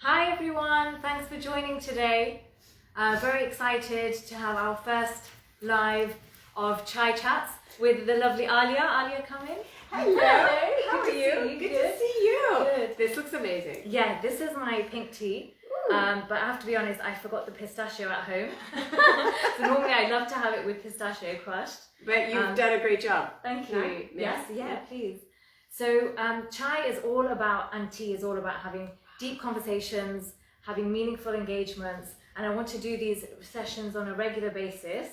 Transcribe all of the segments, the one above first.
Hi everyone, thanks for joining today. Very excited to have our first live of Chai Chats with the lovely Alia. Alia, come in. Hello. How Good are to you? see you. Good to see you. Good. This looks amazing. Yeah, this is my pink tea. But I have to be honest, I forgot the pistachio at home. So normally I love to have it with pistachio crushed. But you've done a great job. Thank you. Right? Yes, yeah, please. So chai is all about, and tea is all about having deep conversations, having meaningful engagements, and I want to do these sessions on a regular basis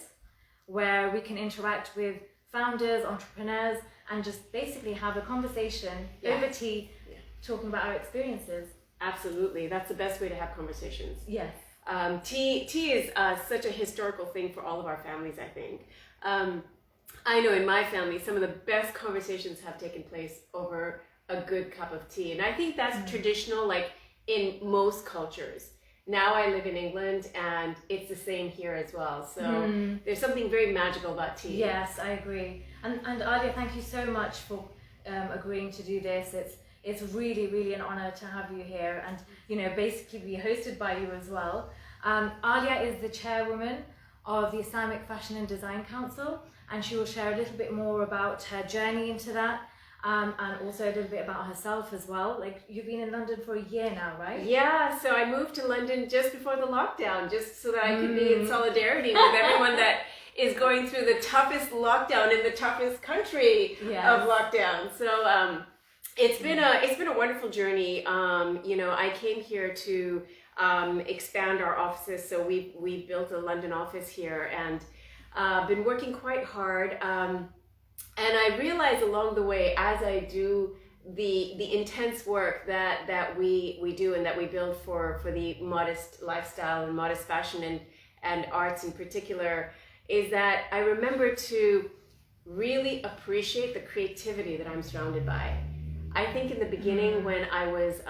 where we can interact with founders, entrepreneurs, and just basically have a conversation over tea, talking about our experiences. Absolutely. That's the best way to have conversations. Yes. Tea is such a historical thing for all of our families, I think. I know in my family, some of the best conversations have taken place over a good cup of tea. And I think that's traditional, like in most cultures. Now I live in England and it's the same here as well. So there's something very magical about tea. Yes, I agree. And Alia, thank you so much for agreeing to do this. It's really, really an honor to have you here and, you know, basically be hosted by you as well. Alia is the chairwoman of the Islamic Fashion and Design Council, and she will share a little bit more about her journey into that, and also a little bit about herself as well. Like, you've been in London for a year now, right? Yeah, so I moved to London just before the lockdown, just so that I could be in solidarity with everyone that is going through the toughest lockdown in the toughest country of lockdown. So it's been a wonderful journey. You know, I came here to expand our offices, so we built a London office here, and been working quite hard. And I realized along the way, as I do the intense work that we do and that we build for the modest lifestyle and modest fashion and arts in particular, is that I remember to really appreciate the creativity that I'm surrounded by. I think in the beginning when I was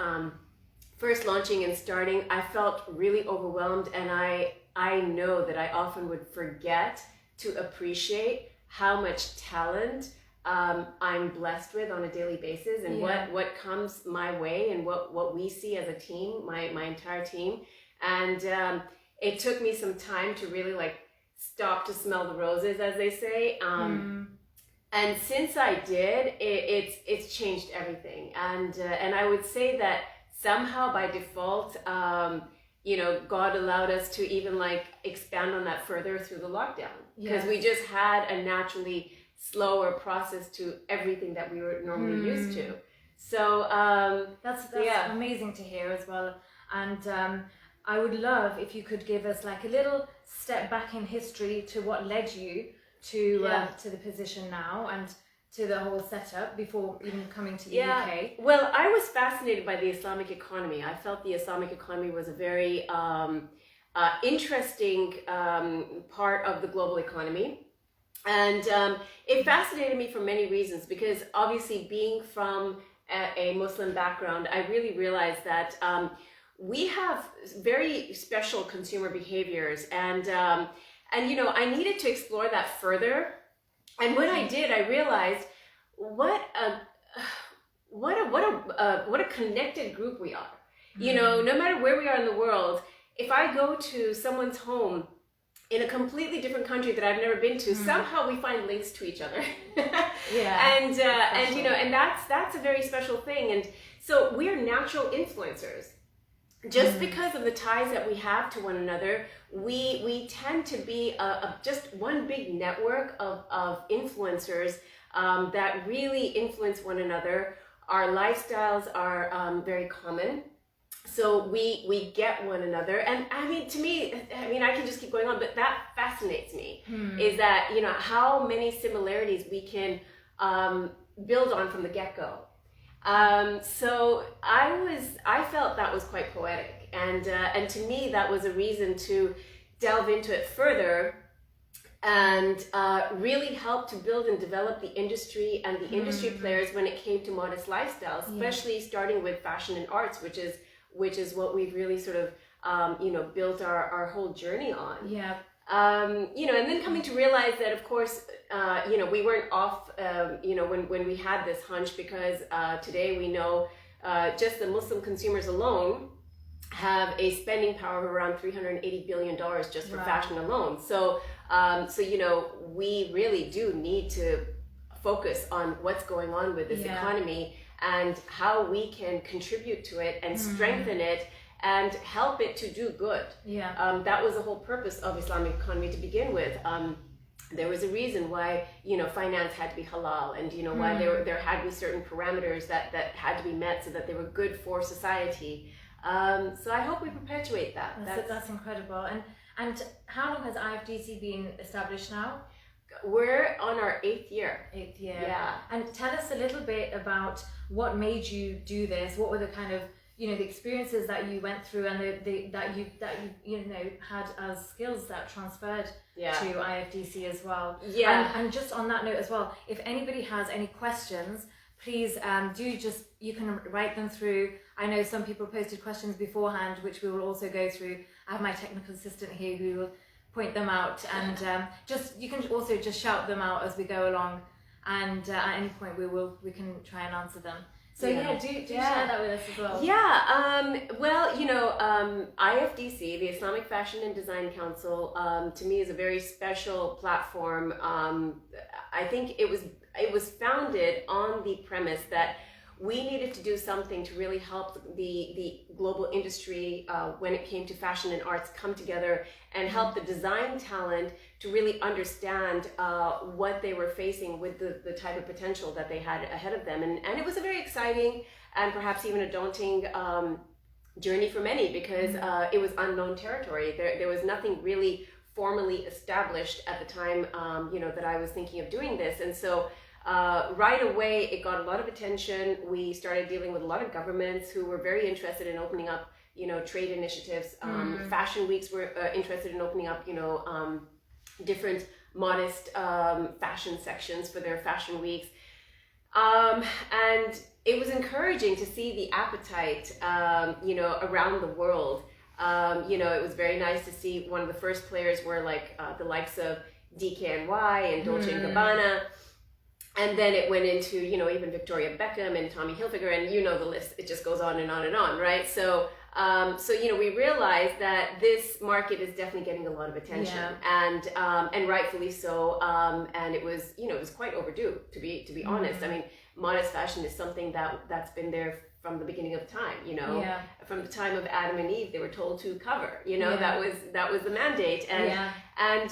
first launching and starting, I felt really overwhelmed, and I know that I often would forget to appreciate how much talent I'm blessed with on a daily basis, and what comes my way, and what we see as a team, my entire team. And it took me some time to really like stop to smell the roses, as they say. And since I did, it's changed everything. And I would say that somehow by default, you know, God allowed us to even like expand on that further through the lockdown, because we just had a naturally slower process to everything that we were normally used to. So that's amazing to hear as well. And I would love if you could give us like a little step back in history to what led you to the position now and to the whole setup before even coming to the UK. Well, I was fascinated by the Islamic economy. I felt the Islamic economy was a very interesting part of the global economy. And it fascinated me for many reasons, because obviously being from a Muslim background, I really realized that we have very special consumer behaviors, and you know, I needed to explore that further. And when I did, I realized what a connected group we are. You know, no matter where we are in the world, if I go to someone's home in a completely different country that I've never been to, somehow we find links to each other. And you know, and that's a very special thing. And so we are natural influencers. Just because of the ties that we have to one another, we tend to be just one big network of influencers that really influence one another. Our lifestyles are very common, so we get one another. And I mean, to me, I mean, I can just keep going on, but that fascinates me, is that, you know, how many similarities we can build on from the get-go. So I felt that was quite poetic, and to me that was a reason to delve into it further and really help to build and develop the industry and the industry players when it came to modest lifestyles, especially starting with fashion and arts, which is what we've really sort of you know, built our whole journey on. You know, and then coming to realize that, of course, you know, we weren't off, you know, when we had this hunch, because today we know just the Muslim consumers alone have a spending power of around $380 billion just for fashion alone. So, we really do need to focus on what's going on with this economy and how we can contribute to it and strengthen it and help it to do good. That was the whole purpose of Islamic economy to begin with. There was a reason why, finance had to be halal, and, why there had to be certain parameters that had to be met so that they were good for society. So I hope we perpetuate that. That's incredible. And how long has IFDC been established now? We're on our 8th year. 8th year. Yeah. And tell us a little bit about what made you do this. What were the kind of, the experiences that you went through and that you had as skills that transferred to IFDC as well. Yeah. And just on that note as well, if anybody has any questions, please you can write them through. I know some people posted questions beforehand, which we will also go through. I have my technical assistant here who will point them out, and you can also just shout them out as we go along, and at any point we can try and answer them. So do share that with us as well. IFDC, the Islamic Fashion and Design Council, to me is a very special platform. I think it was founded on the premise that we needed to do something to really help the global industry when it came to fashion and arts come together and help the design talent to really understand what they were facing with the type of potential that they had ahead of them. And it was a very exciting and perhaps even a daunting journey for many, because it was unknown territory. There was nothing really formally established at the time that I was thinking of doing this. And so right away, it got a lot of attention. We started dealing with a lot of governments who were very interested in opening up, trade initiatives. Fashion weeks were interested in opening up, different modest fashion sections for their fashion weeks. And it was encouraging to see the appetite, around the world. It was very nice to see one of the first players were like the likes of DKNY and Dolce & Gabbana. And then it went into, even Victoria Beckham and Tommy Hilfiger, and the list, it just goes on and on and on, right? So, we realized that this market is definitely getting a lot of attention, and rightfully so. And it was, it was quite overdue, to be honest. I mean, modest fashion is something that's been there from the beginning of time, from the time of Adam and Eve. They were told to cover, that was the mandate, and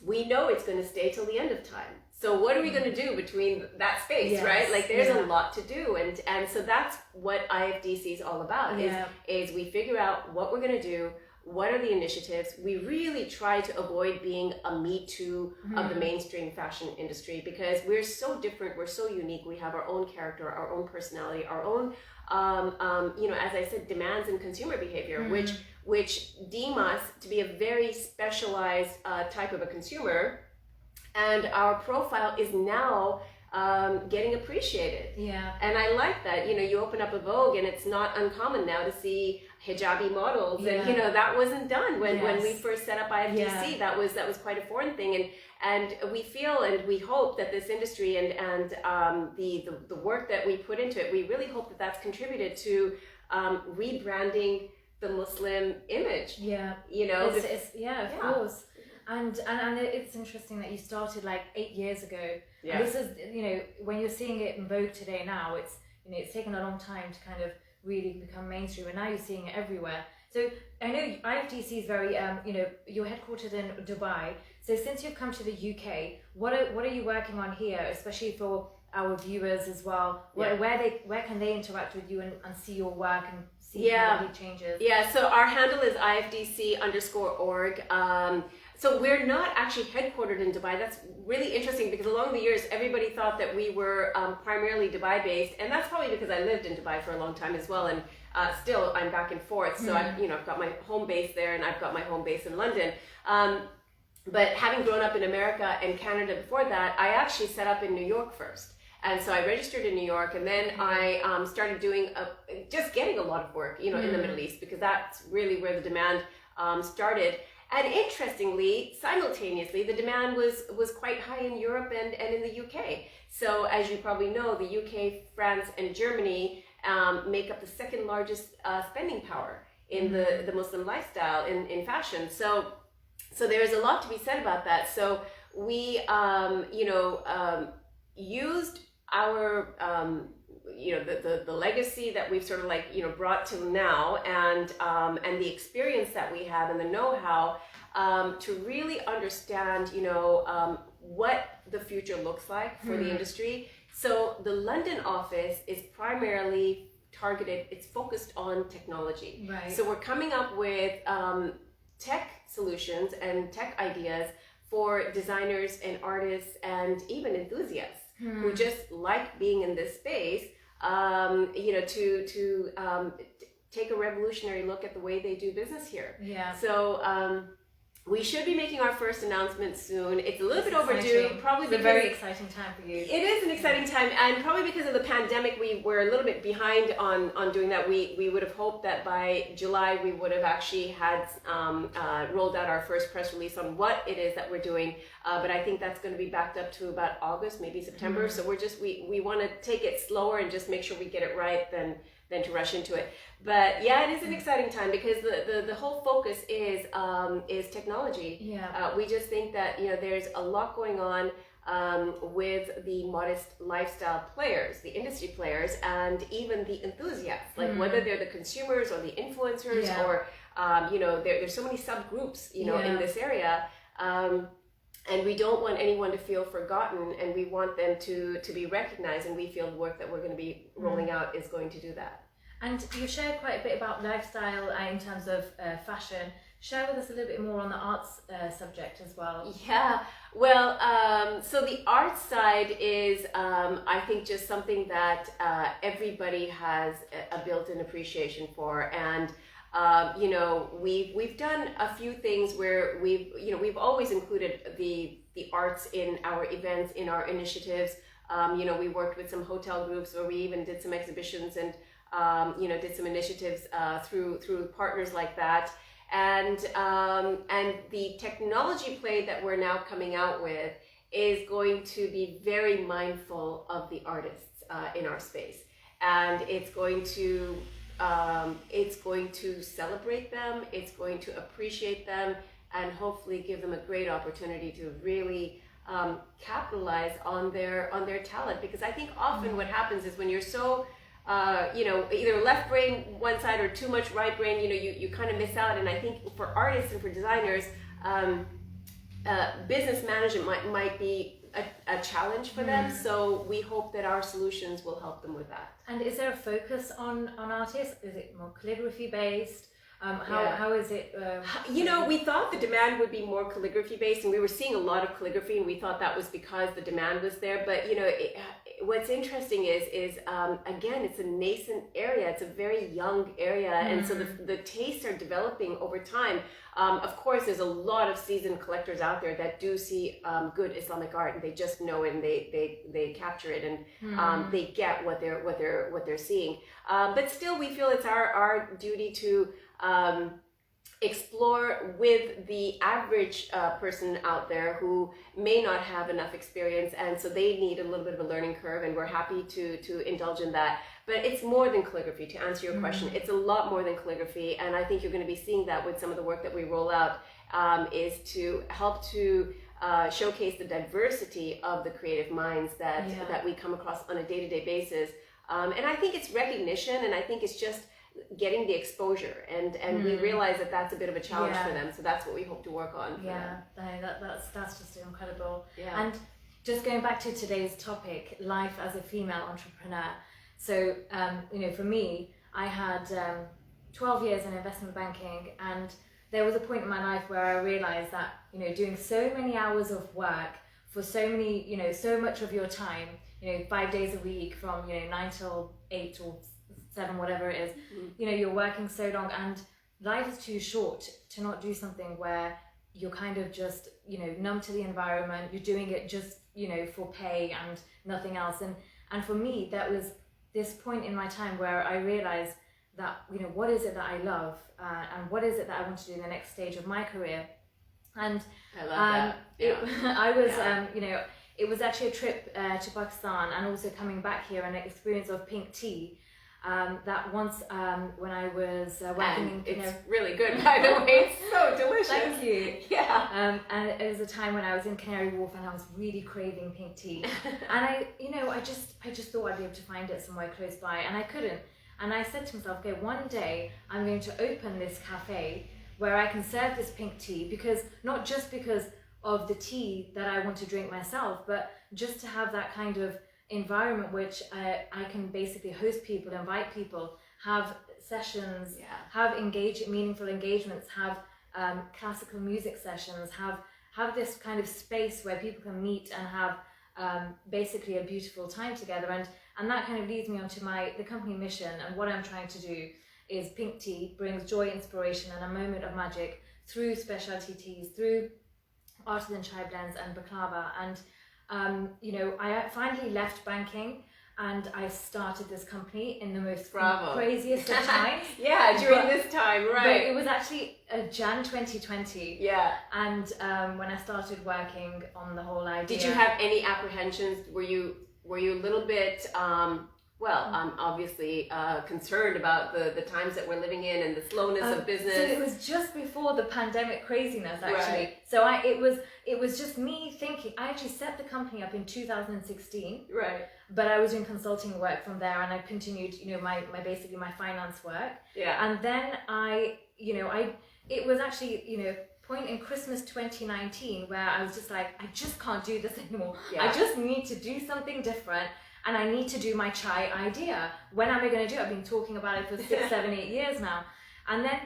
we know it's going to stay till the end of time. So what are we going to do between that space, right? Like there's a lot to do, and so that's what IFDC is all about. Is we figure out what we're going to do, what are the initiatives. We really try to avoid being a me too of the mainstream fashion industry, because we're so different, we're so unique. We have our own character, our own personality, our own as I said, demands and consumer behavior, which deem us to be a very specialized type of a consumer. And our profile is now getting appreciated. And I like that. You open up a Vogue and it's not uncommon now to see hijabi models. And, that wasn't done when we first set up IFDC. That was quite a foreign thing. And we feel and we hope that this industry and the work that we put into it, we really hope that that's contributed to rebranding the Muslim image. Of course. And it's interesting that you started like 8 years ago. And this is, when you're seeing it in Vogue today now, it's, it's taken a long time to kind of really become mainstream, and now you're seeing it everywhere. So I know IFDC is very, you're headquartered in Dubai. So since you've come to the UK, what are you working on here, especially for our viewers as well? Where can they interact with you and see your work and see the changes? So our handle is IFDC_org. So we're not actually headquartered in Dubai. That's really interesting, because along the years, everybody thought that we were primarily Dubai-based, and that's probably because I lived in Dubai for a long time as well, and still I'm back and forth. So I've got my home base there, and I've got my home base in London. But having grown up in America and Canada before that, I actually set up in New York first. And so I registered in New York, and then I started doing just getting a lot of work, in the Middle East, because that's really where the demand started. And interestingly, simultaneously, the demand was quite high in Europe and in the UK. So as you probably know, the UK, France, and Germany, make up the second largest spending power in the Muslim lifestyle in fashion. So there's a lot to be said about that. So we, used our, the legacy that we've sort of like, brought to now, and the experience that we have and the know-how, to really understand, what the future looks like for the industry. So the London office is primarily targeted, it's focused on technology. Right. So we're coming up with tech solutions and tech ideas for designers and artists and even enthusiasts who just like being in this space, to take a revolutionary look at the way they do business here. Yeah. So we should be making our first announcement soon. It's a little bit overdue, probably because it's a very exciting time for you. It is an exciting time, and probably because of the pandemic, we were a little bit behind on doing that. We would have hoped that by July we would have actually had rolled out our first press release on what it is that we're doing. But I think that's going to be backed up to about August, maybe September. So we want to take it slower and just make sure we get it right than to rush into it. But yeah, it is an exciting time because the whole focus is technology. Yeah. We just think that there's a lot going on with the modest lifestyle players, the industry players, and even the enthusiasts, like whether they're the consumers or the influencers, or there's so many subgroups in this area. And we don't want anyone to feel forgotten, and we want them to be recognized, and we feel the work that we're going to be rolling out is going to do that. And you shared quite a bit about lifestyle in terms of fashion. Share with us a little bit more on the arts subject as well. Yeah, well, so the art side is, I think, just something that everybody has a built-in appreciation for, and we've done a few things where we've always included the arts in our events, in our initiatives. We worked with some hotel groups where we even did some exhibitions and did some initiatives through partners like that. And the technology play that we're now coming out with is going to be very mindful of the artists in our space, and it's going to celebrate them, it's going to appreciate them, and hopefully give them a great opportunity to really capitalize on their talent. Because I think often what happens is when you're so either left brain one side or too much right brain, you kind of miss out. And I think for artists and for designers, business management might be a challenge for them. So we hope that our solutions will help them with that. And is there a focus on artists? Is it more calligraphy based? How is it? We thought the demand would be more calligraphy based, and we were seeing a lot of calligraphy, and we thought that was because the demand was there. But what's interesting is again, it's a nascent area. It's a very young area, and so the tastes are developing over time. Of course, there's a lot of seasoned collectors out there that do see good Islamic art, and they just know it, and they capture it, and they get what they're seeing. But still, we feel it's our duty to explore with the average person out there who may not have enough experience, and so they need a little bit of a learning curve, and we're happy to indulge in that. But it's more than calligraphy, to answer your question. It's a lot more than calligraphy, and I think you're going to be seeing that with some of the work that we roll out, is to help to showcase the diversity of the creative minds that we come across on a day-to-day basis. And I think it's recognition, and I think it's just getting the exposure, and we realize that that's a bit of a challenge for them, so that's what we hope to work on for them. That's just incredible. Yeah. And just going back to today's topic, life as a female entrepreneur. So for me, I had 12 years in investment banking, and there was a point in my life where I realized that doing so many hours of work for so many so much of your time, 5 days a week from 9 till 8 or 7, whatever it is, you're working so long, and life is too short to not do something where you're kind of just numb to the environment. You're doing it just for pay and nothing else. And for me, that was this point in my time where I realized that what is it that I love, and what is it that I want to do in the next stage of my career. And I love that. I was it was actually a trip to Pakistan, and also coming back here, and an experience of pink tea. that once when I was working in it's really good, by the way. It's so delicious. Thank you. Yeah. And it was a time when I was in Canary Wharf and I was really craving pink tea. And I just thought I'd be able to find it somewhere close by, and I couldn't. And I said to myself, okay, one day I'm going to open this cafe where I can serve this pink tea, because not just because of the tea that I want to drink myself, but just to have that kind of environment which I can basically host people, invite people, have sessions, have meaningful engagements, have classical music sessions, have this kind of space where people can meet and have basically a beautiful time together. And that kind of leads me onto the company mission, and what I'm trying to do is Pink Tea brings joy, inspiration and a moment of magic through specialty teas, through artisan chai blends and baklava. And I finally left banking and I started this company in the most craziest of times. During this time, right. But it was actually Jan 2020. Yeah. And when I started working on the whole idea. Did you have any apprehensions? Were you a little bit, I'm obviously concerned about the times that we're living in and the slowness of business? So it was just before the pandemic craziness, actually. Right. So it was just me thinking. I actually set the company up in 2016. Right. But I was doing consulting work from there, and I continued, my basically my finance work. Yeah. And then it was actually, point in Christmas 2019 where I was just like, I just can't do this anymore. Yeah. I just need to do something different, and I need to do my chai idea. When am I going to do it? I've been talking about it for 6, 7, 8 years now. And then,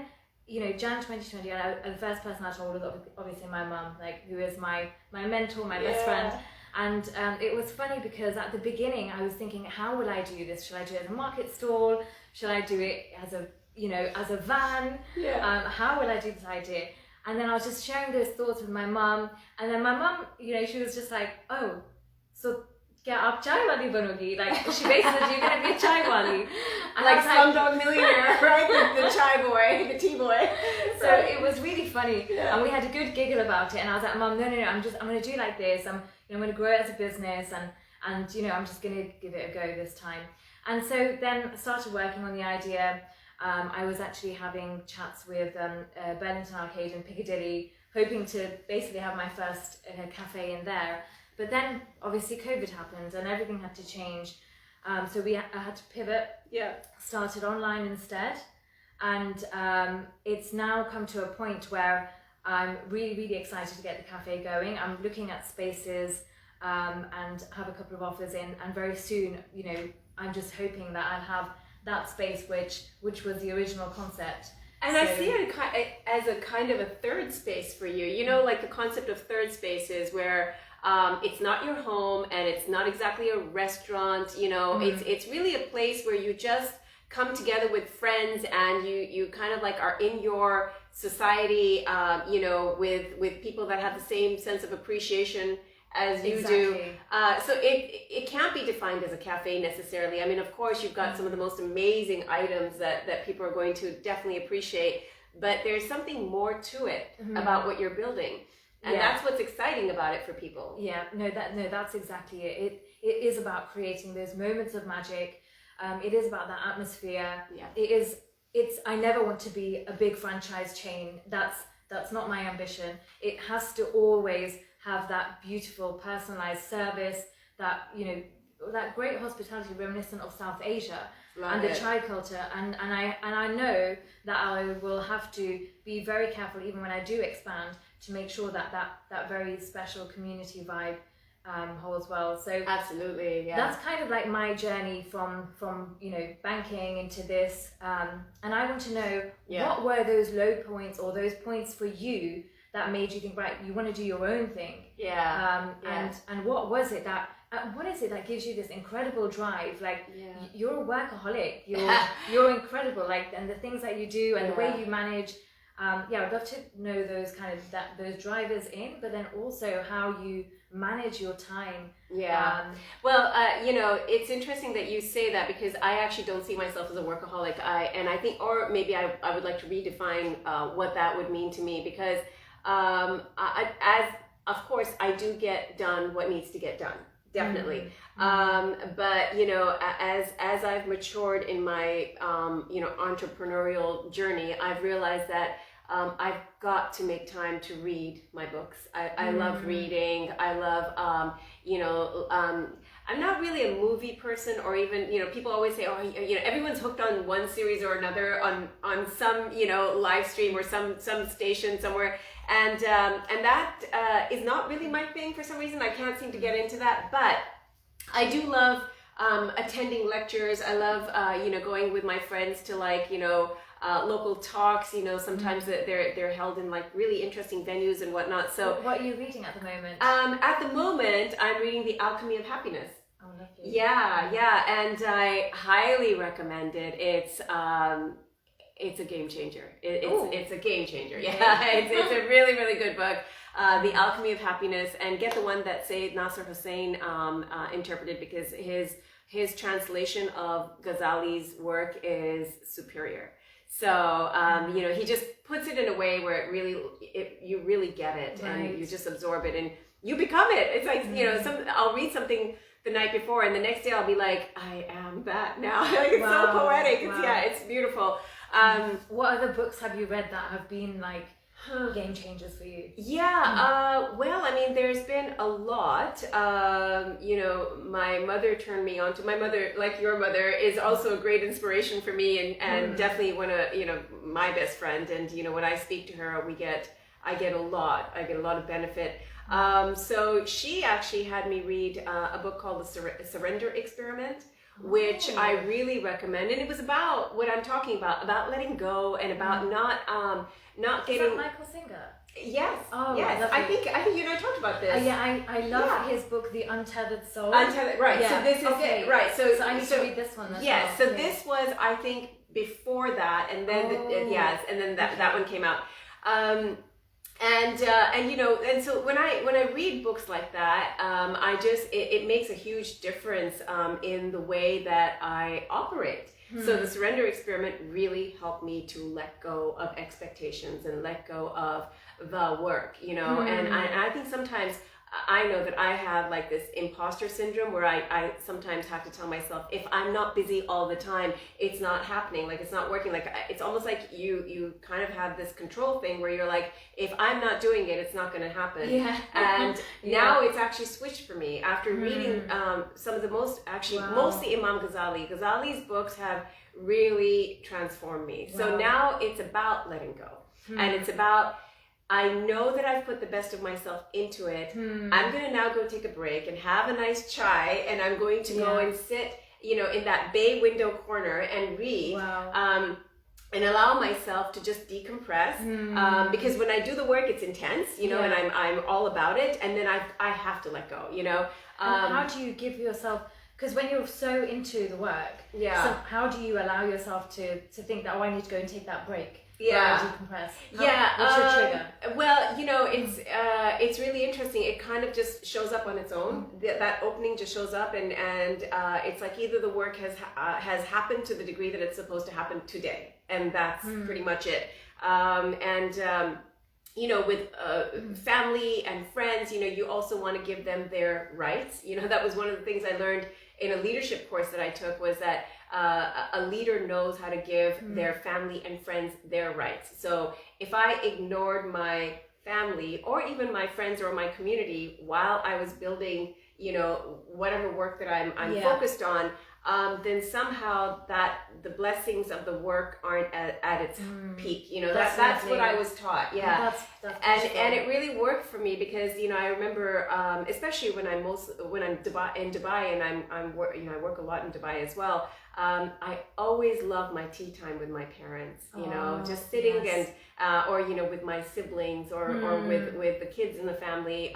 Jan 2020, and the first person I told was obviously my mum, who is my mentor, my best friend. And it was funny because at the beginning I was thinking, how will I do this? Should I do it as a market stall? Should I do it as a van? Yeah. How will I do this idea? And then I was just sharing those thoughts with my mum, and then my mum, she was just like, oh, so kya aap chai wali banogi? She basically said, you're going to be a chai wali. And like Slumdog Millionaire, right? The chai boy, the tea boy. So it was really funny, and we had a good giggle about it. And I was like, Mum, no, I'm going to do it like this. I'm going to grow it as a business, and I'm just going to give it a go this time. And so then I started working on the idea. I was actually having chats with Burlington Arcade in Piccadilly, hoping to basically have my first cafe in there. But then obviously COVID happened and everything had to change. So I had to pivot, started online instead. And it's now come to a point where I'm really, really excited to get the cafe going. I'm looking at spaces and have a couple of offers in. And very soon, I'm just hoping that I'll have that space which was the original concept. And I see it as a kind of a third space for you. Like the concept of third spaces where it's not your home and it's not exactly a restaurant. It's really a place where you just come together with friends and you kind of are in your society, with people that have the same sense of appreciation as you do. So it can't be defined as a cafe necessarily. I mean, of course, you've got some of the most amazing items that people are going to definitely appreciate, but there's something more to it about what you're building. And that's what's exciting about it for people. Yeah, that's exactly it. It is about creating those moments of magic. It is about that atmosphere. Yeah. I never want to be a big franchise chain. That's not my ambition. It has to always have that beautiful personalized service, that that great hospitality reminiscent of South Asia and the chai culture. And I know that I will have to be very careful even when I do expand to make sure that very special community vibe holds well. So absolutely, yeah. That's kind of like my journey from banking into this. And I want to know what were those low points or those points for you that made you think, right, you want to do your own thing. And what was it that what is it that gives you this incredible drive? You're a workaholic. You're incredible. And the things that you do and the way you manage. I'd love to know those those drivers in, but then also how you manage your time. Well, it's interesting that you say that, because I actually don't see myself as a workaholic. I think, or maybe I would like to redefine what that would mean to me, because of course I do get done what needs to get done. definitely. But you know, as I've matured in my you know, entrepreneurial journey, I've realized that I've got to make time to read my books. I love reading. I love you know, I'm not really a movie person, or even, you know, people always say, oh, you know, everyone's hooked on one series or another on some, you know, live stream or some station somewhere. And that is not really my thing for some reason. I can't seem to get into that, but I do love attending lectures. I love you know, going with my friends to, like, you know, local talks. You know, sometimes they're held in like really interesting venues and whatnot. So what are you reading at the moment? At the moment, I'm reading The Alchemy of Happiness. Oh, lovely. Yeah, and I highly recommend it. It's a game changer. It's a game changer. Yeah, it's a really, really good book. The Alchemy of Happiness, and get the one that Sayyid Nasser Hussain interpreted, because his translation of Ghazali's work is superior. So you know, he just puts it in a way where you really get it, and you just absorb it and you become it. It's like, you know, I'll read something the night before, and the next day I'll be like, I am that now. Like, it's so poetic. It's beautiful. What other books have you read that have been like game changers for you? Well, I mean, there's been a lot. You know, my mother turned me on to, my mother, like your mother, is also a great inspiration for me, and definitely you know, my best friend. And you know, when I speak to her, I get a lot of benefit. So she actually had me read a book called The Surrender Experiment, which I really recommend. And it was about what I'm talking about letting go, and about not getting. Is that Michael Singer? Yes. Oh, yes. I think you and I talked about this. Yeah, I love his book, The Untethered Soul. Untethered, right. Yeah. So this is okay. Right. So I need to read this one. Yes. So this was, I think, before that, and then and then that one came out. And you know, and so when I read books like that, I just it makes a huge difference in the way that I operate. So the Surrender Experiment really helped me to let go of expectations and let go of the work, you know. And I think sometimes I know that I have like this imposter syndrome where I sometimes have to tell myself, if I'm not busy all the time, it's not happening, like it's not working. Like it's almost like you kind of have this control thing where you're like, if I'm not doing it, it's not going to happen. Yeah. And now it's actually switched for me after reading some of the mostly Imam Ghazali. Ghazali's books have really transformed me. So now it's about letting go, and it's about, I know that I've put the best of myself into it. I'm going to now go take a break and have a nice chai, and I'm going to go and sit, you know, in that bay window corner and read, and allow myself to just decompress. Because when I do the work, it's intense, you know, and I'm all about it, and then I have to let go, you know. And how do you give yourself, because when you're so into the work, so how do you allow yourself to think that, oh, I need to go and take that break? Decompress. What's your trigger? Well, you know, it's really interesting. It kind of just shows up on its own. That opening just shows up, and it's like either the work has happened to the degree that it's supposed to happen today, and that's pretty much it. You know, with family and friends, you know, you also want to give them their rights. You know, that was one of the things I learned in a leadership course that I took, was that a leader knows how to give their family and friends their rights. So if I ignored my family or even my friends or my community while I was building, you know, whatever work that I'm focused on, then somehow that the blessings of the work aren't at its peak. You know, that's what I was taught. Yeah, and it really worked for me, because you know, I remember, especially when I'm in Dubai, and I work a lot in Dubai as well. I always love my tea time with my parents. You know, just sitting and or you know, with my siblings or with the kids in the family.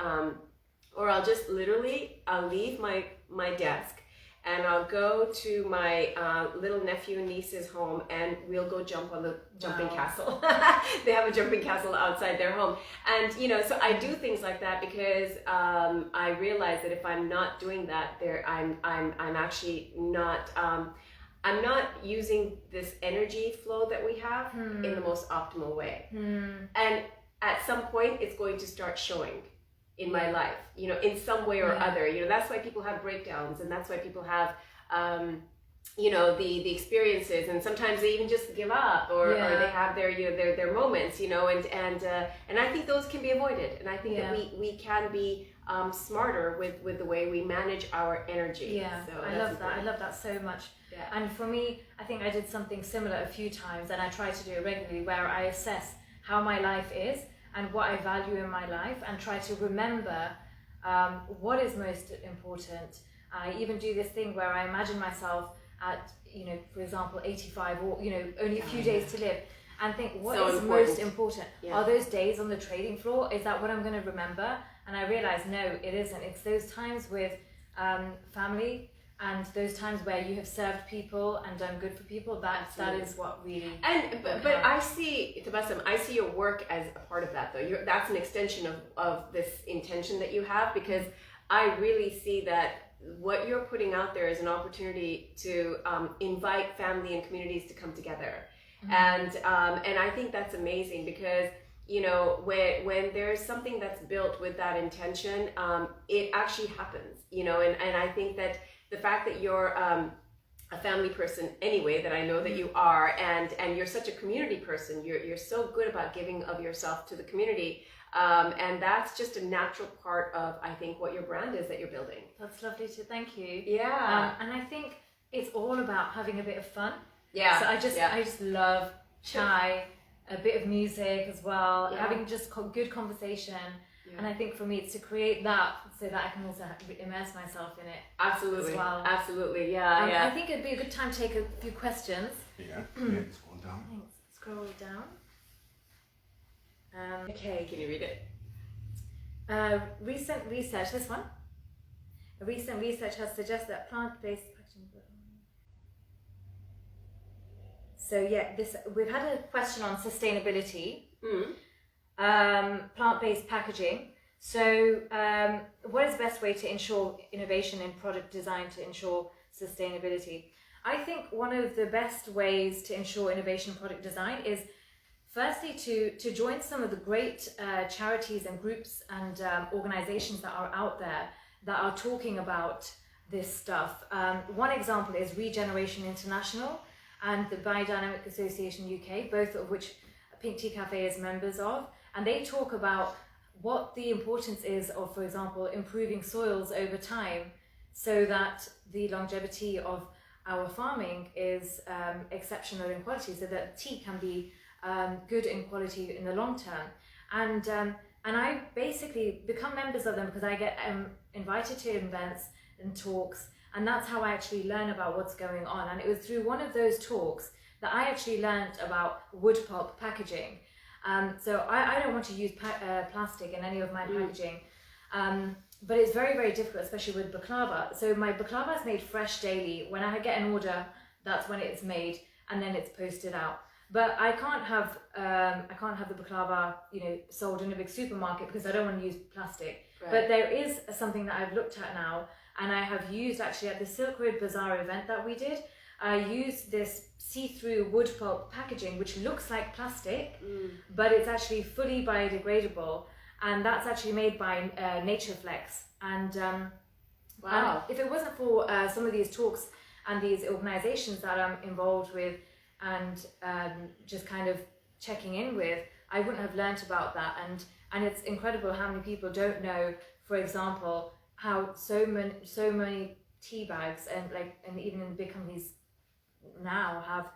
Or I'll just I'll leave my desk, and I'll go to my little nephew and niece's home, and we'll go jump on the jumping castle. They have a jumping castle outside their home. And, you know, so I do things like that because I realize that if I'm not doing that, I'm actually not, I'm not using this energy flow that we have in the most optimal way. And at some point, it's going to start showing in my life, you know, in some way or other. You know, that's why people have breakdowns, and that's why people have, you know, the experiences, and sometimes they even just give up, or they have their, you know, their moments, you know, and I think those can be avoided, and I think that we can be smarter with the way we manage our energy. Yeah, so I love that. I love that so much. Yeah. And for me, I think I did something similar a few times, and I try to do it regularly, where I assess how my life is and what I value in my life, and try to remember what is most important. I even do this thing where I imagine myself at, you know, for example, 85, or, you know, only a few days to live, and think, what is most important? Are those days on the trading floor? Is that what I'm going to remember? And I realize, no, it isn't. It's those times with family, and those times where you have served people and done good for people. That is what really. And but I see, Tabassum, I see your work as a part of that, though. That's an extension of this intention that you have, because I really see that what you're putting out there is an opportunity to invite family and communities to come together, and I think that's amazing, because, you know, when there's something that's built with that intention, it actually happens, you know, and I think that the fact that you're a family person anyway, that I know that you are, and you're such a community person, you're so good about giving of yourself to the community, and that's just a natural part of, I think, what your brand is that you're building. That's lovely to thank you. Yeah. And I think it's all about having a bit of fun. Yeah. So I just love chai, a bit of music as well, having just good conversation. Yeah. And I think for me, it's to create that so that I can also immerse myself in it. Absolutely. As well. Absolutely. Yeah. I think it'd be a good time to take a few questions. Yeah. Scroll down. Thanks. Scroll down. Okay. Can you read it? Recent research. This one. Recent research has suggested that plant-based packaging. So we've had a question on sustainability. Plant-based packaging. So what is the best way to ensure innovation in product design to ensure sustainability? I think one of the best ways to ensure innovation in product design is firstly to join some of the great charities and groups and organizations that are out there that are talking about this stuff. One example is Regeneration International and the Biodynamic Association UK, both of which Pink Tea Cafe is members of. And they talk about what the importance is of, for example, improving soils over time, so that the longevity of our farming is exceptional in quality, so that tea can be good in quality in the long term. And I basically become members of them because I get invited to events and talks, and that's how I actually learn about what's going on. And it was through one of those talks that I actually learned about wood pulp packaging. So I don't want to use plastic in any of my packaging, but it's very, very difficult, especially with baklava. So my baklava is made fresh daily. When I get an order, that's when it's made, and then it's posted out. But I can't have the baklava, you know, sold in a big supermarket because I don't want to use plastic. Right. But there is something that I've looked at now, and I have used actually at the Silk Road Bazaar event that we did. I used this see-through wood pulp packaging, which looks like plastic, but it's actually fully biodegradable, and that's actually made by NatureFlex. And and if it wasn't for some of these talks and these organizations that I'm involved with, and just kind of checking in with, I wouldn't have learnt about that. And it's incredible how many people don't know, for example, how so many tea bags and even in big companies now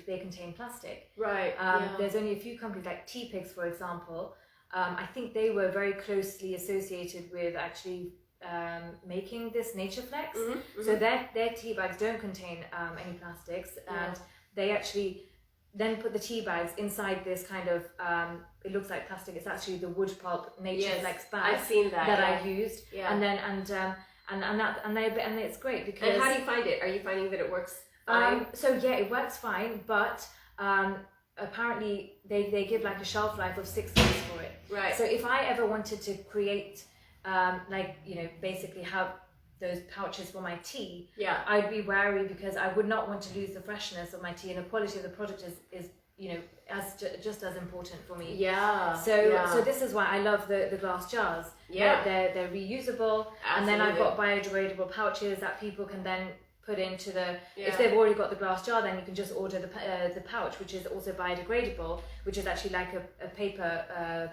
they contain plastic. Right. There's only a few companies like Tea Pigs, for example. I think they were very closely associated with actually making this NatureFlex. So their tea bags don't contain any plastics, and they actually then put the tea bags inside this kind of it looks like plastic. It's actually the wood pulp NatureFlex bag. I've seen that I used, and then and it's great because. And how do you find it? Are you finding that it works? So it works fine, but apparently they give like a shelf life of 6 months for it. Right. So if I ever wanted to create basically have those pouches for my tea, I'd be wary because I would not want to lose the freshness of my tea, and the quality of the product is as just as important for me. So this is why I love the glass jars. They're reusable. Absolutely. And then I've got biodegradable pouches that people can then put into if they've already got the glass jar, then you can just order the pouch, which is also biodegradable, which is actually like a paper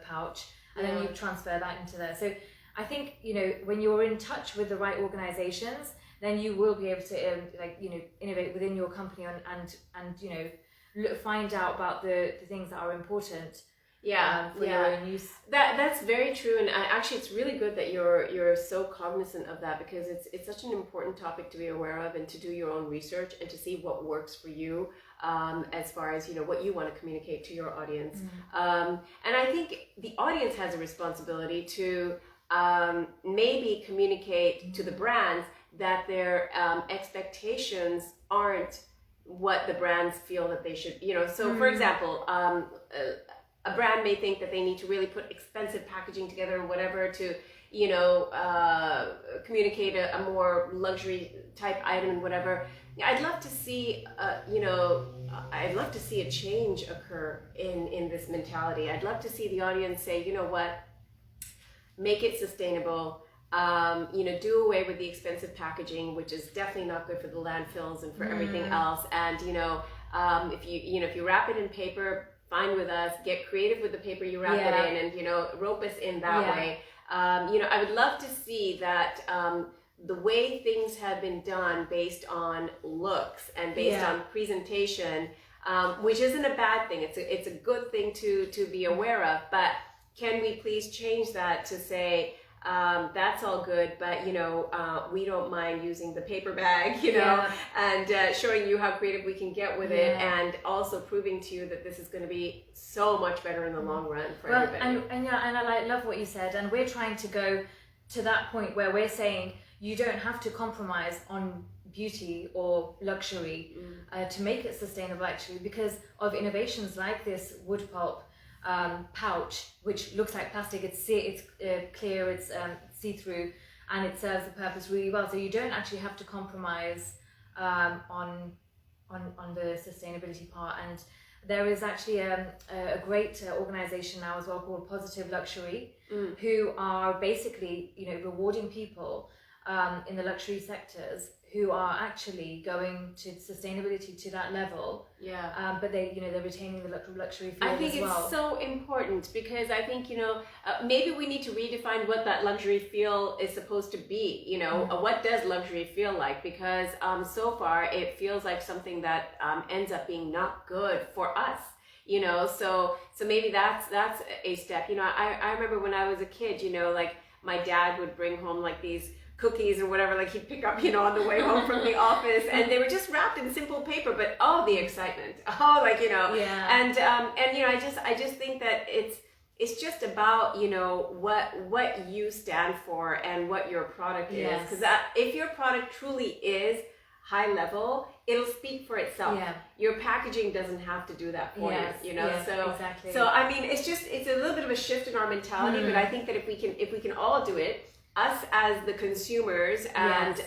pouch, and then you transfer that into there. So I think, when you're in touch with the right organizations, then you will be able to innovate within your company and find out about the things that are important for your own use. That's very true, and actually it's really good that you're so cognizant of that, because it's such an important topic to be aware of and to do your own research and to see what works for you, as far as what you want to communicate to your audience. And I think the audience has a responsibility to maybe communicate to the brands that their expectations aren't what the brands feel that they should, so for example, a brand may think that they need to really put expensive packaging together or whatever to, communicate a more luxury type item and whatever. I'd love to see, I'd love to see a change occur in this mentality. I'd love to see the audience say, you know what, make it sustainable. Do away with the expensive packaging, which is definitely not good for the landfills and for everything else. And if you wrap it in paper, fine with us. Get creative with the paper you wrap it in, and rope us in that way. I would love to see that the way things have been done based on looks and based on presentation, which isn't a bad thing. It's a good thing to be aware of. But can we please change that to say, that's all good, but we don't mind using the paper bag, and showing you how creative we can get with it, and also proving to you that this is going to be so much better in the long run for everybody. And I love what you said, and we're trying to go to that point where we're saying you don't have to compromise on beauty or luxury to make it sustainable, actually, because of innovations like this wood pulp pouch, which looks like plastic. It's clear, it's see-through, and it serves the purpose really well. So you don't actually have to compromise on the sustainability part. And there is actually a great organization now as well called Positive Luxury, who are basically rewarding people in the luxury sectors who are actually going to sustainability to that level. But they're retaining the luxury field as well. I think it's so important, because I think maybe we need to redefine what that luxury feel is supposed to be. What does luxury feel like? Because so far it feels like something that ends up being not good for us. So maybe that's a step. I remember when I was a kid, like my dad would bring home like these cookies or whatever, like he'd pick up, on the way home from the office, and they were just wrapped in simple paper, but the excitement, and I just think that it's just about, what you stand for and what your product is, because if your product truly is high level, it'll speak for itself. Your packaging doesn't have to do that for you, so exactly. So I mean, it's a little bit of a shift in our mentality, but I think that if we can all do it, us as the consumers and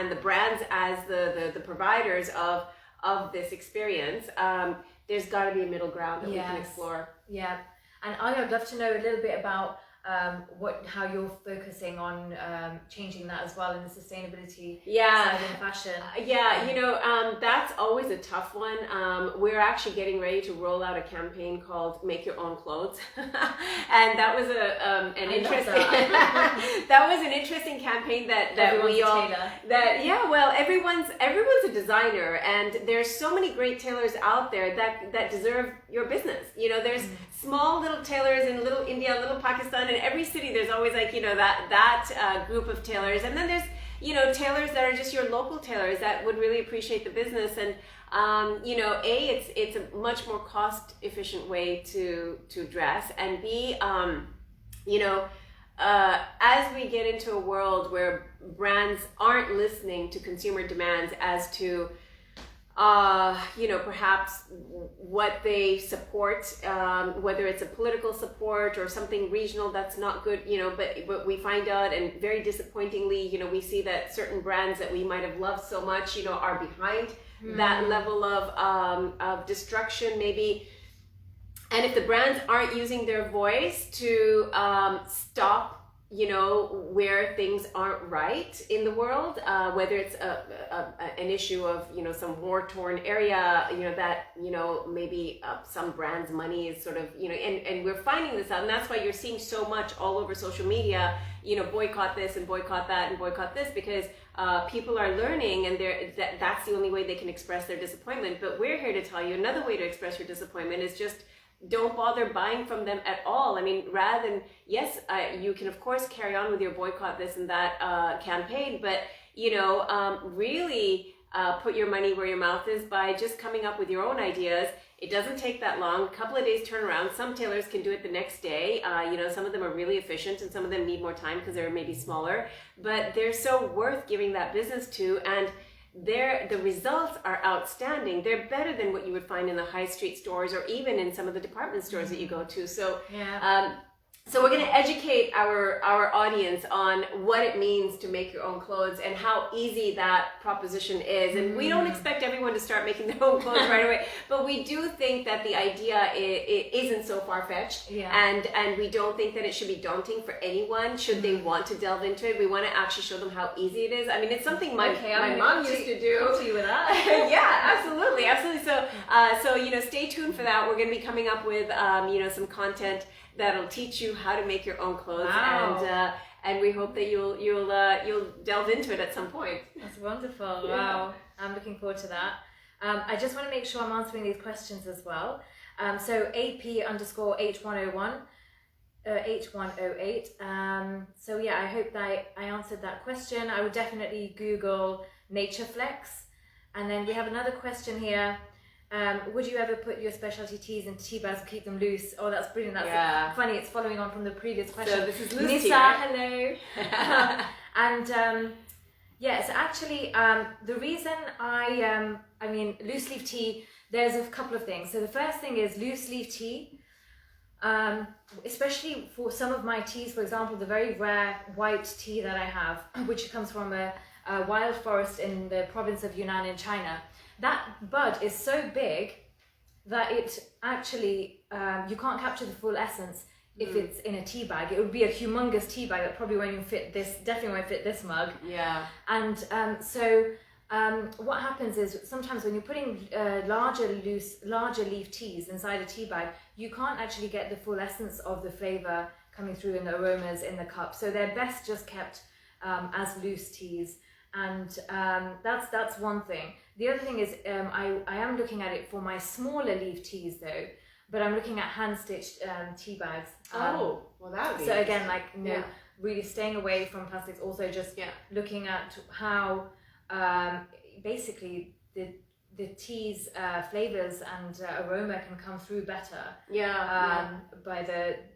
the brands as the providers of this experience, there's got to be a middle ground that we can explore. And I'd love to know a little bit about how you're focusing on changing that as well in the sustainability side in fashion. That's always a tough one. We're actually getting ready to roll out a campaign called Make Your Own Clothes, and that was an interesting that was an interesting campaign that we all tailor. Everyone's a designer, and there's so many great tailors out there that deserve your business. There's small little tailors in little India, little Pakistan, in every city there's always that group of tailors, and then there's tailors that are just your local tailors that would really appreciate the business, and it's a much more cost efficient way to dress, and B, as we get into a world where brands aren't listening to consumer demands as to perhaps what they support, whether it's a political support or something regional that's not good, but we find out, and very disappointingly, we see that certain brands that we might have loved so much, are behind that level of destruction. Maybe and if the brands aren't using their voice to stop, you know, where things aren't right in the world, whether it's an issue of, you know, some war-torn area, you know, that, you know, maybe some brand's money is sort of, you know, and we're finding this out, and that's why you're seeing so much all over social media, you know, boycott this and boycott that and boycott this, because people are learning, and that's the only way they can express their disappointment. But we're here to tell you another way to express your disappointment is just don't bother buying from them at all. I mean, rather than, yes, you can of course carry on with your boycott this and that campaign, but, you know, really put your money where your mouth is by just coming up with your own ideas. It doesn't take that long, a couple of days turnaround. Some tailors can do it the next day. You know, some of them are really efficient and some of them need more time because they're maybe smaller, but they're so worth giving that business to, and the results are outstanding. They're better than what you would find in the high street stores or even in some of the department stores that you go to. So so we're going to educate our audience on what it means to make your own clothes and how easy that proposition is. And we don't expect everyone to start making their own clothes right away, but we do think that the idea it isn't so far-fetched, and we don't think that it should be daunting for anyone should they want to delve into it. We want to actually show them how easy it is. I mean, it's something my mom used to do. Talk to you with that. Yeah, absolutely. So so you know, stay tuned for that. We're going to be coming up with you know, some content that'll teach you how to make your own clothes, and we hope that you'll delve into it at some point. That's wonderful. Yeah. Wow, I'm looking forward to that. I just want to make sure I'm answering these questions as well. So AP_H101, H108. So yeah, I hope that I answered that question. I would definitely Google NatureFlex. And then we have another question here. Would you ever put your specialty teas into tea bags and keep them loose? Oh, that's brilliant. That's funny. It's following on from the previous question. So this is loose Nissa, tea, right? hello. And yeah, so actually, the reason I mean, loose leaf tea, there's a couple of things. So the first thing is loose leaf tea, especially for some of my teas, for example, the very rare white tea that I have, which comes from a wild forest in the province of Yunnan in China. That bud is so big that it actually, you can't capture the full essence if it's in a tea bag. It would be a humongous tea bag that probably won't fit this, definitely won't fit this mug. Yeah. And so what happens is sometimes when you're putting larger leaf teas inside a tea bag, you can't actually get the full essence of the flavor coming through in the aromas in the cup. So they're best just kept as loose teas. And that's one thing. The other thing is I am looking at it for my smaller leaf teas though, but I'm looking at hand-stitched tea bags. Well, that would be so again, like, you know, really staying away from plastics, also just looking at how basically the tea's flavors and aroma can come through better by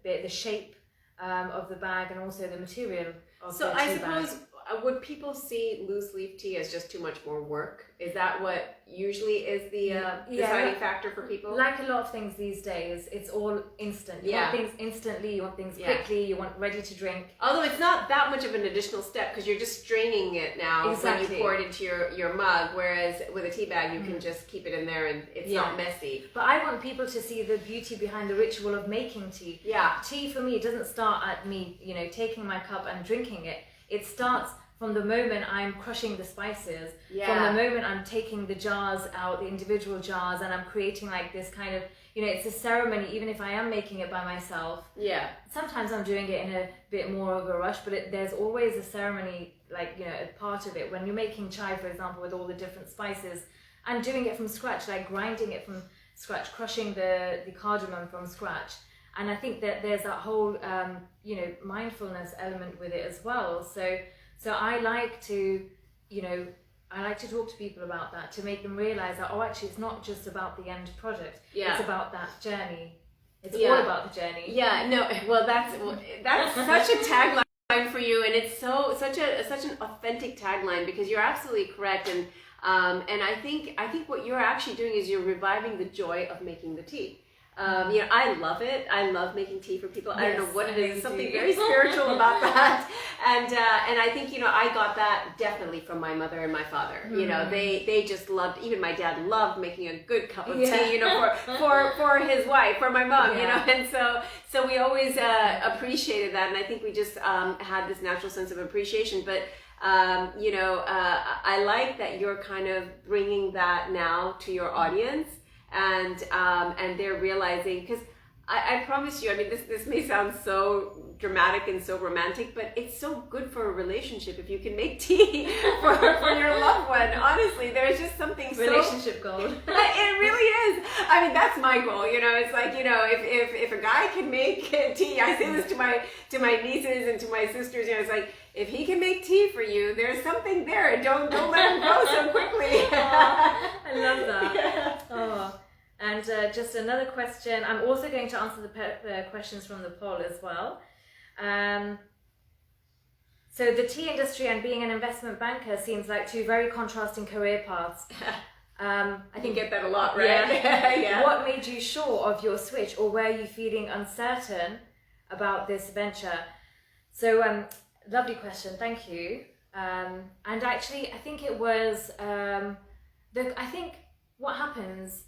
the shape of the bag and also the material of the tea bag. Suppose would people see loose leaf tea as just too much more work? Is that what usually is the deciding factor for people? Like a lot of things these days, it's all instant. You want things instantly, you want things quickly, you want ready to drink. Although it's not that much of an additional step because you're just straining it now when you pour it into your mug, whereas with a tea bag you can just keep it in there and it's not messy. But I want people to see the beauty behind the ritual of making tea. Yeah. Tea for me doesn't start at me, you know, taking my cup and drinking it. It starts from the moment I'm crushing the spices, from the moment I'm taking the jars out, the individual jars, and I'm creating like this kind of, you know, it's a ceremony, even if I am making it by myself. Yeah. Sometimes I'm doing it in a bit more of a rush, but there's always a ceremony, like, you know, a part of it. When you're making chai, for example, with all the different spices, and doing it from scratch, like grinding it from scratch, crushing the cardamom from scratch. And I think that there's that whole, you know, mindfulness element with it as well. So I like to, you know, I like to talk to people about that, to make them realize that, oh, actually, it's not just about the end product. It's about that journey. It's all about the journey. Yeah, no, well, that's such a tagline for you, and it's such an authentic tagline, because you're absolutely correct, and I think what you're actually doing is you're reviving the joy of making the tea. I love it. I love making tea for people. I don't know what it is. Something do. very spiritual about that. And I think, I got that definitely from my mother and my father. They just loved, even my dad loved making a good cup of tea, for his wife, for my mom, and so we always appreciated that. And I think we just had this natural sense of appreciation. But I like that you're kind of bringing that now to your audience, and they're realizing, because I promise you, I mean, this may sound so dramatic and so romantic, but it's so good for a relationship if you can make tea for your loved one. Honestly, there's just something relationship goal. It really is. I mean, that's my goal. It's like, if a guy can make tea, I say this to my nieces and to my sisters. It's like, if he can make tea for you, there's something there. Don't let him go so quickly. I love that. Yeah. Oh. And just another question. I'm also going to answer the questions from the poll as well. So the tea industry and being an investment banker seems like two very contrasting career paths. I think you get that a lot, right? Yeah. What made you sure of your switch, or were you feeling uncertain about this venture? So lovely question, thank you. And actually, I think it was I think what happens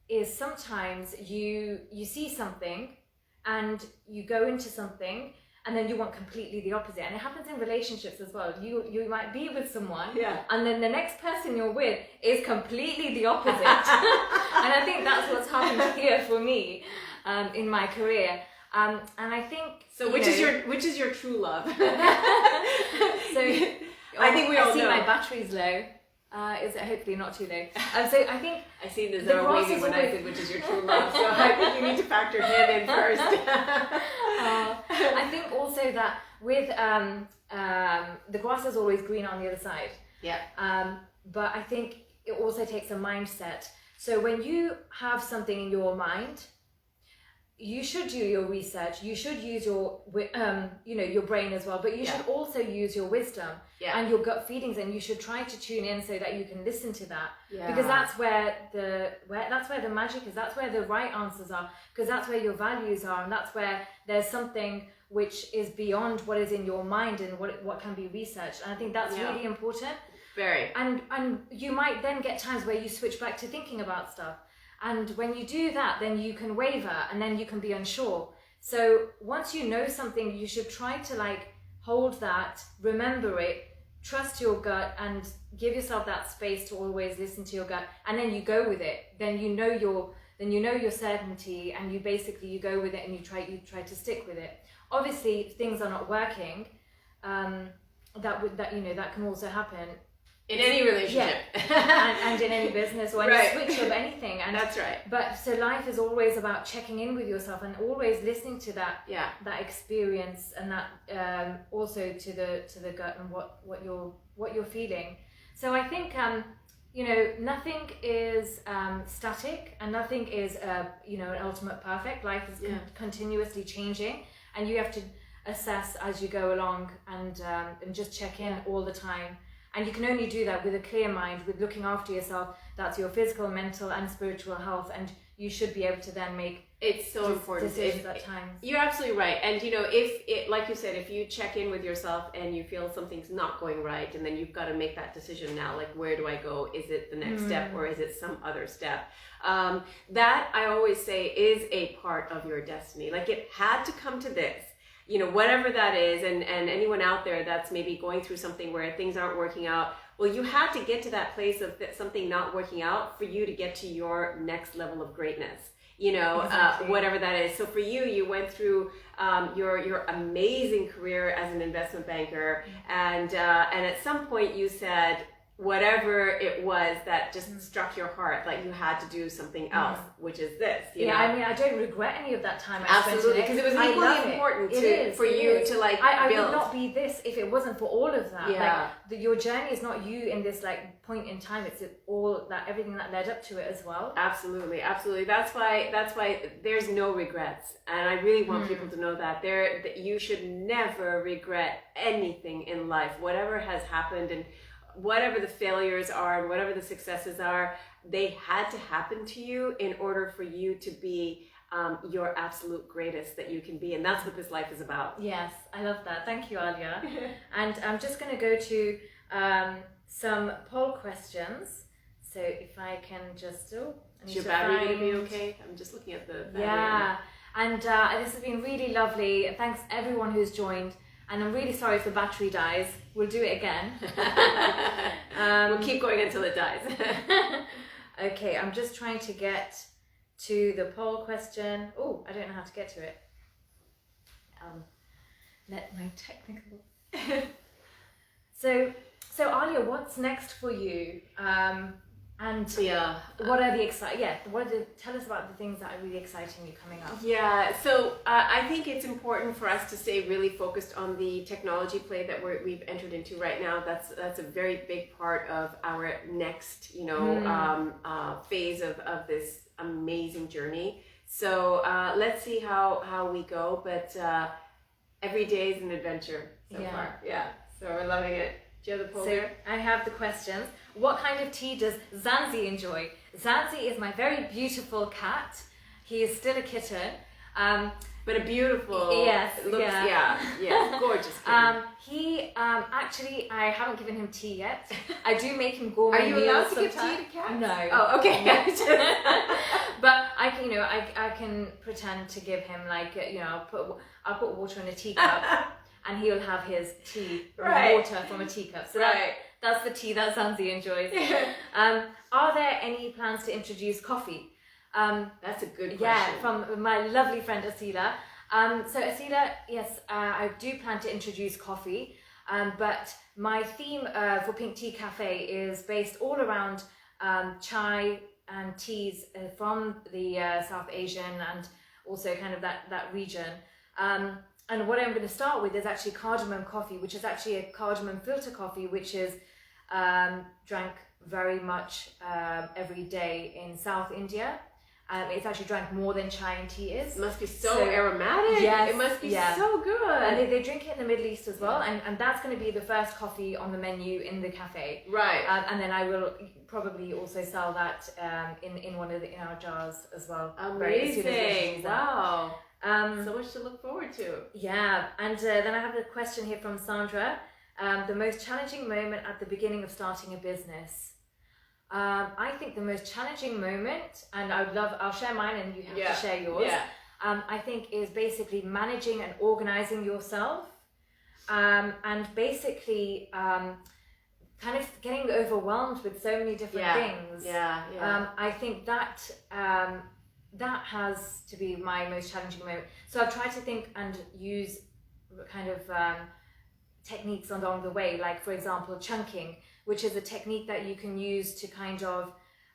is sometimes you see something and you go into something and then you want completely the opposite. And it happens in relationships as well. You might be with someone and then the next person you're with is completely the opposite. And I think that's what's happened here for me in my career. And I think which is your true love? So I think we all see my battery's low. Is it hopefully not too low? So I think I see the zero waving when I said which is your true love. So I think you need to factor him in first. I think also that with the grass is always green on the other side. Yeah. But I think it also takes a mindset. So when you have something in your mind, you should do your research. You should use your your brain as well, but you should also use your wisdom and your gut feelings, and you should try to tune in so that you can listen to that, because that's where the magic is. That's where the right answers are, because that's where your values are, and that's where there's something which is beyond what is in your mind and what can be researched. And I think that's really important. Very. And you might then get times where you switch back to thinking about stuff. And when you do that, then you can waver and then you can be unsure. So once you know something, you should try to hold that, remember it, trust your gut, and give yourself that space to always listen to your gut. And then you go with it. Then you know your certainty, and you go with it, and you try to stick with it. Obviously, if things are not working, that can also happen. In any relationship. and in any business or any switch of anything. And that's right. But so life is always about checking in with yourself and always listening to that experience, and that also to the gut and what you're feeling. So I think nothing is static, and nothing is an ultimate perfect. Life is continuously changing, and you have to assess as you go along and just check in all the time. And you can only do that with a clear mind, with looking after yourself. That's your physical, mental, and spiritual health, and you should be able to then make important decisions at times. You're absolutely right. And if it, like you said, if you check in with yourself and you feel something's not going right, and then you've got to make that decision now, like, where do I go? Is it the next step, or is it some other step? That, I always say, is a part of your destiny. Like, it had to come to this. Whatever that is, and anyone out there that's maybe going through something where things aren't working out, well, you had to get to that place of something not working out for you to get to your next level of greatness, whatever that is. So for you went through your amazing career as an investment banker, and at some point you said, whatever it was that just struck your heart, like you had to do something else, which is this. You know? I mean, I don't regret any of that time. Absolutely, because it was equally important for you to I build. would not be this if it wasn't for all of that. Yeah. Your journey is not you in this point in time. It's all that, everything that led up to it as well. Absolutely. That's why there's no regrets, and I really want people to know that you should never regret anything in life, whatever has happened, and whatever the failures are and whatever the successes are, they had to happen to you in order for you to be your absolute greatest that you can be. And that's what this life is about. Yes, I love that. Thank you, Alia. And I'm just going to go to some poll questions. So if I can just... Is your battery going to be okay? I'm just looking at the battery. Yeah, and this has been really lovely. Thanks everyone who's joined. And I'm really sorry if the battery dies. We'll do it again. We'll keep going until it dies. Okay, I'm just trying to get to the poll question. Oh, I don't know how to get to it. Let my technical... So Alia, what's next for you? And what are the tell us about the things that are really exciting you coming up. Yeah, so I think it's important for us to stay really focused on the technology play that we've entered into right now. That's a very big part of our next, phase of this amazing journey. So let's see how we go, but every day is an adventure so far. Yeah, so we're loving it. Do you have the poll there? I have the questions. What kind of tea does Zanzi enjoy? Zanzi is my very beautiful cat. He is still a kitten. But a beautiful, gorgeous kitten. He actually, I haven't given him tea yet. I do make him gourmet meals. Are you allowed to sometimes. give tea to cats? No. Oh, okay. But I can, I can pretend to give him I'll put water in a teacup. And he'll have his tea with water from a teacup. So that's the tea that Zanzi enjoys. Are there any plans to introduce coffee? That's a good question. Yeah, from my lovely friend Asila. So Asila, yes, I do plan to introduce coffee. But my theme for Pink Tea Cafe is based all around chai and teas from the South Asian and also kind of that region. And what I'm going to start with is actually cardamom coffee, which is actually a cardamom filter coffee, which is drank very much every day in South India. It's actually drank more than chai and tea is. It must be so aromatic. Yes, it must be so good. And they drink it in the Middle East as well. And that's going to be the first coffee on the menu in the cafe. Right. And then I will probably also sell that in our jars as well. Amazing. Wow. So much to look forward to. Yeah, and then I have a question here from Sandra. The most challenging moment at the beginning of starting a business. I think the most challenging moment, and I'll share mine and you have to share yours. Yeah. I think is basically managing and organizing yourself, and basically kind of getting overwhelmed with so many different things. Yeah. I think that has to be my most challenging moment. So I've tried to think and use kind of techniques along the way, like for example chunking, which is a technique that you can use to kind of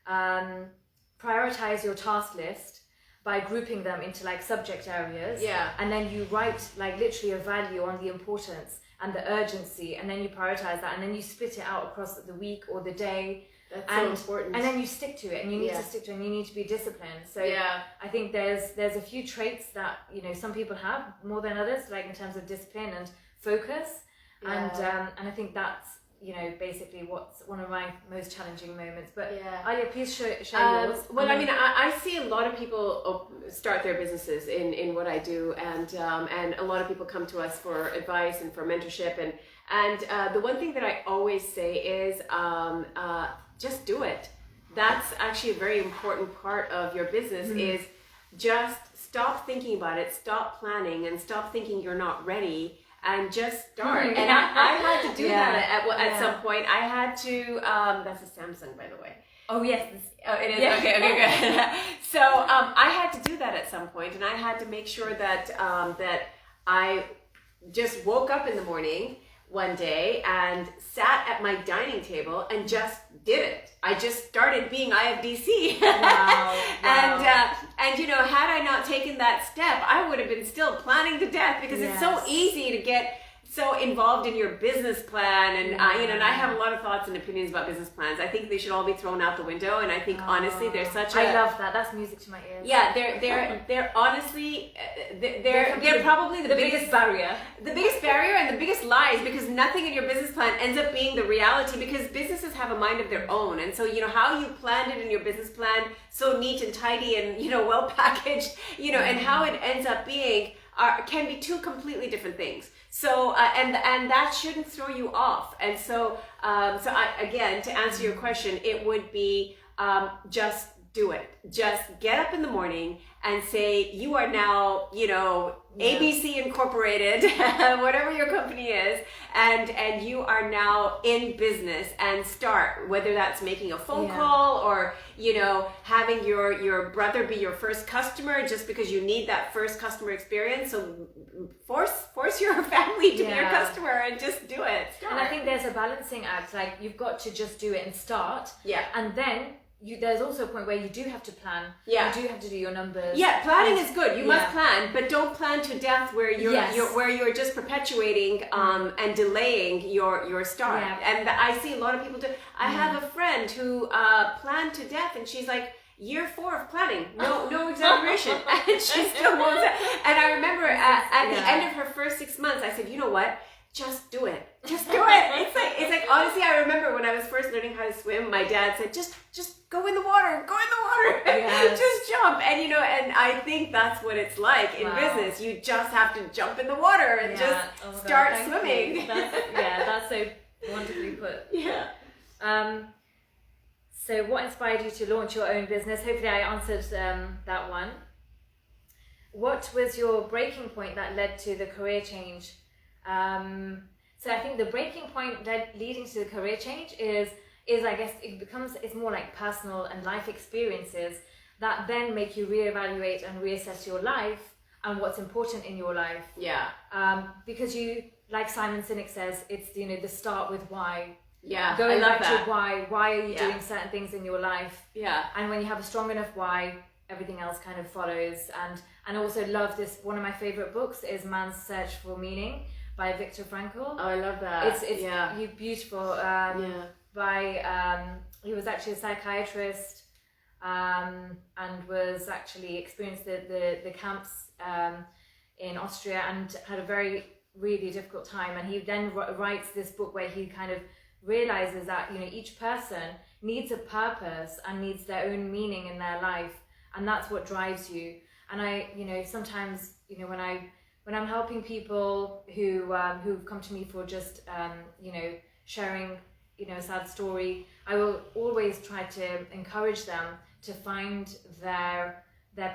prioritize your task list by grouping them into like subject areas. Yeah. And then you write like literally a value on the importance and the urgency, and then you prioritize that, and then you split it out across the week or the day. That's so important. And then you stick to it, and you need to stick to it, and you need to be disciplined. So I think there's a few traits that some people have more than others, like in terms of discipline and focus. And I think that's basically what's one of my most challenging moments. But Alia, please share yours. Well, I mean, I see a lot of people start their businesses in what I do, and a lot of people come to us for advice and for mentorship, and the one thing that I always say is just do it. That's actually a very important part of your business is just stop thinking about it, stop planning, and stop thinking you're not ready, and just start. And I had to do that at some point. I had to, that's a Samsung, by the way. Oh, yes. Oh, it is? Yeah. Okay, good. So I had to do that at some point, and I had to make sure that that I just woke up in the morning one day and sat at my dining table and just did it. I just started being IFDC. Wow. And had I not taken that step, I would have been still planning to death, because it's so easy to get so involved in your business plan, and and I have a lot of thoughts and opinions about business plans. I think they should all be thrown out the window, and I think honestly, there's such a I love that. That's music to my ears. Yeah, they're honestly they're probably the biggest barrier. The biggest barrier and the biggest lies, because nothing in your business plan ends up being the reality, because businesses have a mind of their own. And so, how you planned it in your business plan, so neat and tidy and, well packaged, and how it ends up being can be two completely different things. So, and that shouldn't throw you off. And so, again, to answer your question, it would be just do it. Just get up in the morning and say, you are now, ABC Incorporated, whatever your company is, and you are now in business, and start, whether that's making a phone call or, having your brother be your first customer just because you need that first customer experience. So force your family to be your customer and just do it. Start. And I think there's a balancing act, like you've got to just do it and start. Yeah. And then there's also a point where you do have to plan. Yeah. You do have to do your numbers. Yeah, planning is good. You must plan, but don't plan to death where you're just perpetuating and delaying your start. Yeah. And I see a lot of people do. I have a friend who planned to death, and she's like, year 4 of planning, no exaggeration, and she still won't. And I remember at the end of her first 6 months, I said, you know what? Just do it. Just do it. It's like honestly, I remember when I was first learning how to swim, my dad said, just go in the water, Yes. just jump. And and I think that's what it's like in business. You just have to jump in the water and just start swimming. That's so wonderfully put. Yeah. So what inspired you to launch your own business? Hopefully I answered that one. What was your breaking point that led to the career change? So I think the breaking point leading to the career change is I guess it's more like personal and life experiences that then make you reevaluate and reassess your life and what's important in your life. Yeah. Because you, like Simon Sinek says, it's the start with why. Yeah. Going I love back that. to why are you doing certain things in your life? Yeah. And when you have a strong enough why, everything else kind of follows. And I also love this. One of my favorite books is Man's Search for Meaning by Viktor Frankl. Oh, I love that. It's beautiful. He was actually a psychiatrist and was actually experienced the camps in Austria and had a really difficult time. And he then writes this book where he kind of realizes that each person needs a purpose and needs their own meaning in their life, and that's what drives you. And I sometimes when I'm helping people who've come to me for just sharing a sad story, I will always try to encourage them to find their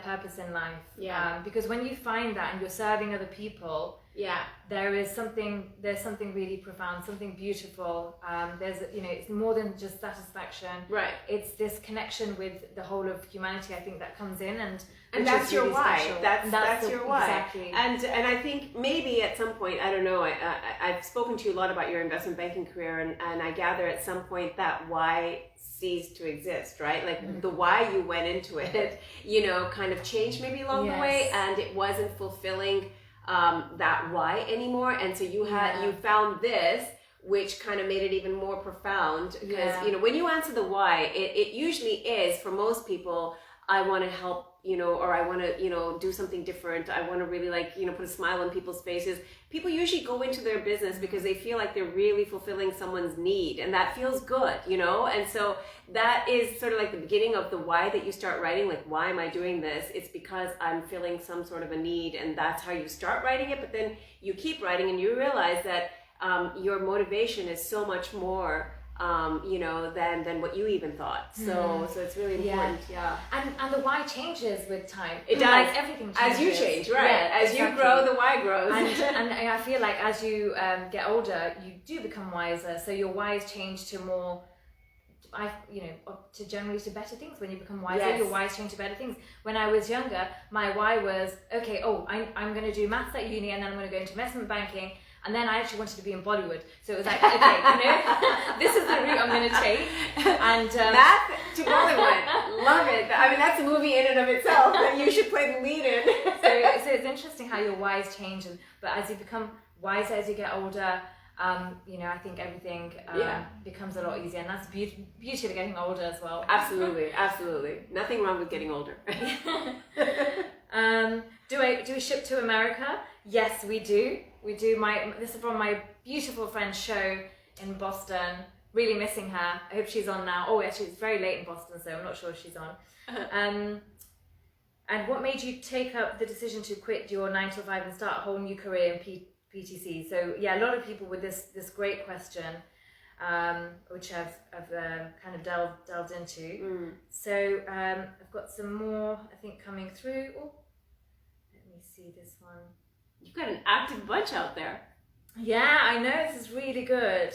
purpose in life. Yeah. Because when you find that and you're serving other people, there's something really profound, something beautiful. It's more than just satisfaction. Right. It's this connection with the whole of humanity, I think, that comes in, and that's your really why. special. That's your why. Exactly. And I think maybe at some point, I don't know. I've spoken to you a lot about your investment banking career, and I gather at some point that why ceased to exist, right? Like the why you went into it, kind of changed maybe along the way, and it wasn't fulfilling that why anymore. And so you found this, which kind of made it even more profound, because when you answer the why, it usually is, for most people, I want to help, or I want to, do something different. I want to really put a smile on people's faces. People usually go into their business because they feel like they're really fulfilling someone's need, and that feels good, and so that is sort of like the beginning of the why that you start writing, like, why am I doing this? It's because I'm filling some sort of a need, and that's how you start writing it. But then you keep writing and you realize that your motivation is so much more than what you even thought. So it's really important. Yeah. And the why changes with time. It does. Like everything changes. As you change, right? Yeah, as you grow, the why grows. And I feel like as you get older, you do become wiser. So your whys change to more, to better things. When you become wiser, your whys change to better things. When I was younger, my why was, I'm going to do maths at uni, and then I'm going to go into investment banking. And then I actually wanted to be in Bollywood. So it was like, this is the route I'm going to take. And math to Bollywood. Love it. I mean, that's a movie in and of itself that you should play the lead in. So it's interesting how your whys change, but as you become wiser as you get older, you know, I think everything becomes a lot easier, and that's the beauty of getting older as well. Absolutely, absolutely. Nothing wrong with getting older. Do we ship to America? Yes, we do. We do. This is from my beautiful friend's show in Boston. Really missing her. I hope she's on now. Oh, actually, it's very late in Boston, so I'm not sure if she's on. And what made you take up the decision to quit your 9 to 5 and start a whole new career in PTC? So yeah, a lot of people with this great question, which I've kind of delved into. So I've got some more, I think, coming through. Oh, let me see this one. You've got an active bunch out there. Yeah, I know, this is really good.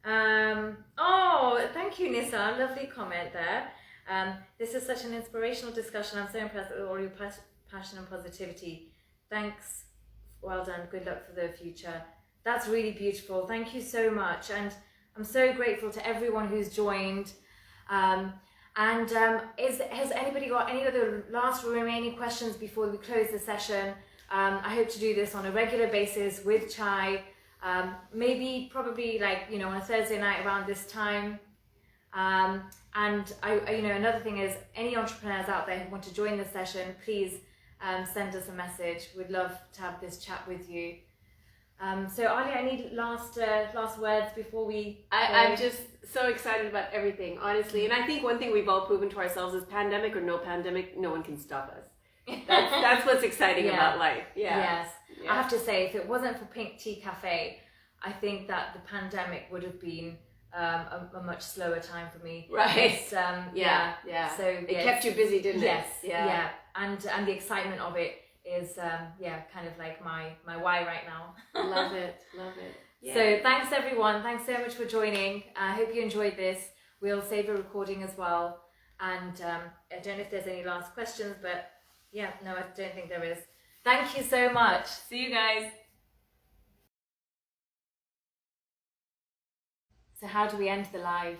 Oh, thank you, Nissa. Lovely comment there. This is such an inspirational discussion. I'm so impressed with all your passion and positivity. Thanks. Well done. Good luck for the future. That's really beautiful. Thank you so much. And I'm so grateful to everyone who's joined. Has anybody got any other last remaining questions before we close the session? I hope to do this on a regular basis with Chai. Probably like, you know, on a Thursday night around this time. And I, you know, another thing is, any entrepreneurs out there who want to join the session, please send us a message. We'd love to have this chat with you. So Ali, I need last words before we. I'm just so excited about everything, honestly. And I think one thing we've all proven to ourselves is, pandemic or no pandemic, no one can stop us. That's what's exciting about life. Yeah. Yes. Yeah. I have to say, if it wasn't for Pink Tea Cafe, I think that the pandemic would have been a much slower time for me. Right. So it kept you busy, didn't it? Yes. Yeah. And the excitement of it is kind of like my why right now. Love it. Yeah. So thanks everyone. Thanks so much for joining. I hope you enjoyed this. We'll save a recording as well. And I don't know if there's any last questions, but yeah, no, I don't think there is. Thank you so much. See you guys. So how do we end the live?